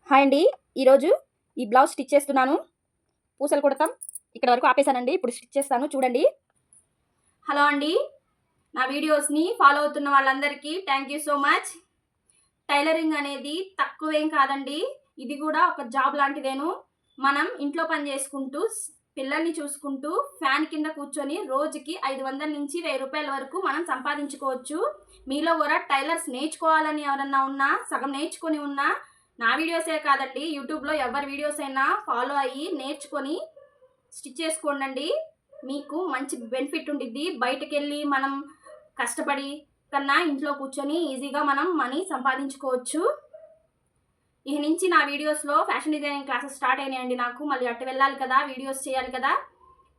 Hi అండి. ఈరోజు ఈ బ్లౌజ్ స్టిచ్ చేస్తున్నాను. పూసలు కుడతాం ఇక్కడ వరకు ఆపేసానండి. ఇప్పుడు స్టిచ్ చేస్తాను చూడండి. హలో అండి, నా వీడియోస్ని ఫాలో అవుతున్న వాళ్ళందరికీ thank you so much. Tailoring అనేది తక్కువేం కాదండి, ఇది కూడా ఒక జాబ్ లాంటిదేను. మనం ఇంట్లో పని చేసుకుంటూ పిల్లల్ని చూసుకుంటూ ఫ్యాన్ కింద కూర్చొని రోజుకి 500 నుంచి 1000 రూపాయల వరకు మనం సంపాదించుకోవచ్చు. మీలో కూడా టైలర్స్ నేర్చుకోవాలని ఎవరన్నా ఉన్నా, సగం నేర్చుకొని ఉన్నా, నా వీడియోసే కాదండి, యూట్యూబ్లో ఎవరి వీడియోస్ అయినా ఫాలో అయ్యి నేర్చుకొని స్టిచ్ చేసుకోండి. మీకు మంచి బెనిఫిట్ ఉండిద్ది. బయటకు వెళ్ళి మనం కష్టపడి కన్నా ఇంట్లో కూర్చొని ఈజీగా మనం మనీ సంపాదించుకోవచ్చు. ఇక నుంచి నా వీడియోస్లో ఫ్యాషన్ డిజైనింగ్ క్లాసెస్ స్టార్ట్ అయినాయండి. నాకు మళ్ళీ అట్టు వెళ్ళాలి కదా, వీడియోస్ చేయాలి కదా.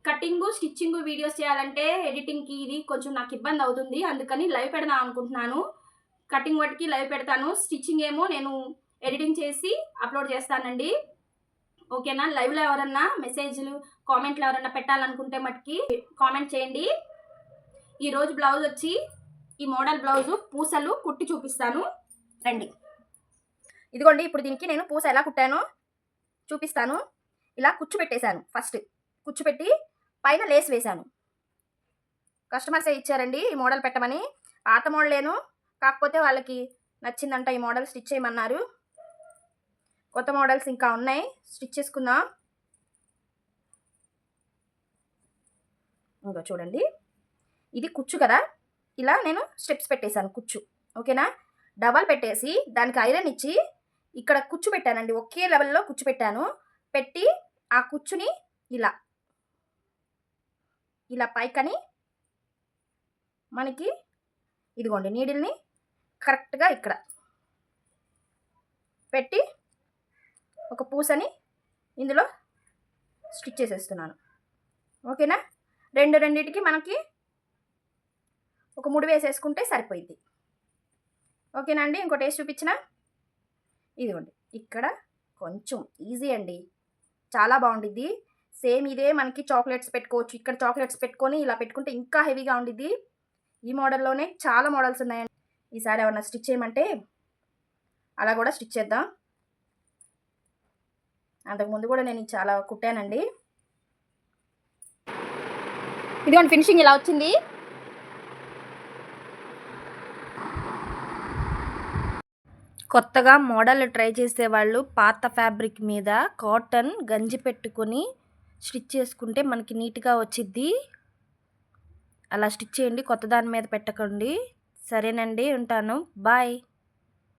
కటింగు స్టిచ్చింగు వీడియోస్ చేయాలంటే ఎడిటింగ్కి ఇది కొంచెం నాకు ఇబ్బంది అవుతుంది. అందుకని లైవ్ పెడదాం అనుకుంటున్నాను. కటింగ్ వాటికి లైవ్ పెడతాను, స్టిచ్చింగ్ ఏమో నేను ఎడిటింగ్ చేసి అప్లోడ్ చేస్తానండి. ఓకేనా? లైవ్లో ఎవరన్నా మెసేజ్లు కామెంట్లు ఎవరన్నా పెట్టాలనుకుంటే మటుకి కామెంట్ చేయండి. ఈరోజు బ్లౌజ్ వచ్చి ఈ మోడల్ బ్లౌజు పూసలు కుట్టి చూపిస్తాను రండి. ఇదిగోండి, ఇప్పుడు దీనికి నేను పూస ఎలా కుట్టానో చూపిస్తాను. ఇలా కుచ్చు పెట్టేశాను. ఫస్ట్ కుచ్చు పెట్టి పైన లేస్ వేశాను. కస్టమర్సే ఇచ్చారండి ఈ మోడల్ పెట్టమని. పాత మోడలేను, కాకపోతే వాళ్ళకి నచ్చిందంట ఈ మోడల్ స్టిచ్ చేయమన్నారు. కొత్త మోడల్స్ ఇంకా ఉన్నాయి, స్టిచ్ చేసుకుందాం. ఇంకా చూడండి, ఇది కుచ్చు కదా, ఇలా నేను స్టెప్స్ పెట్టేశాను కుచ్చు. ఓకేనా? డబల్ పెట్టేసి దానికి ఐరన్ ఇచ్చి ఇక్కడ కుచ్చు పెట్టానండి. ఒకే లెవెల్లో కుచ్చు పెట్టాను. పెట్టి ఆ కుచ్చుని ఇలా ఇలా పైకని మనకి ఇదిగోండి నీడిల్ని కరెక్ట్గా ఇక్కడ పెట్టి ఒక పూసని ఇందులో స్టిచ్ చేసేస్తున్నాను. ఓకేనా? రెండింటికి మనకి ఒక ముడి వేసేసుకుంటే సరిపోయింది. ఓకేనా అండి? ఇంకోటి వేసి చూపించిన ఇదిగోండి, ఇక్కడ కొంచెం ఈజీ అండి, చాలా బాగుండిద్ది. సేమ్ ఇదే మనకి చాక్లెట్స్ పెట్టుకోవచ్చు. ఇక్కడ చాక్లెట్స్ పెట్టుకొని ఇలా పెట్టుకుంటే ఇంకా హెవీగా ఉండిద్ది. ఈ మోడల్లోనే చాలా మోడల్స్ ఉన్నాయండి. ఈసారి ఏమన్నా స్టిచ్ చేయమంటే అలా కూడా స్టిచ్ చేద్దాం. అంతకుముందు కూడా నేను చాలా కుట్టానండి. ఇదిగోండి ఫినిషింగ్ ఇలా వచ్చింది. కొత్తగా మోడల్ ట్రై చేసేవాళ్ళు పాత ఫ్యాబ్రిక్ మీద కాటన్ గంజి పెట్టుకొని స్టిచ్ చేసుకుంటే మనకి నీట్గా వచ్చిద్ది. అలా స్టిచ్ చేయండి, కొత్త దాని మీద పెట్టకండి. సరేనండి, ఉంటాను. బాయ్.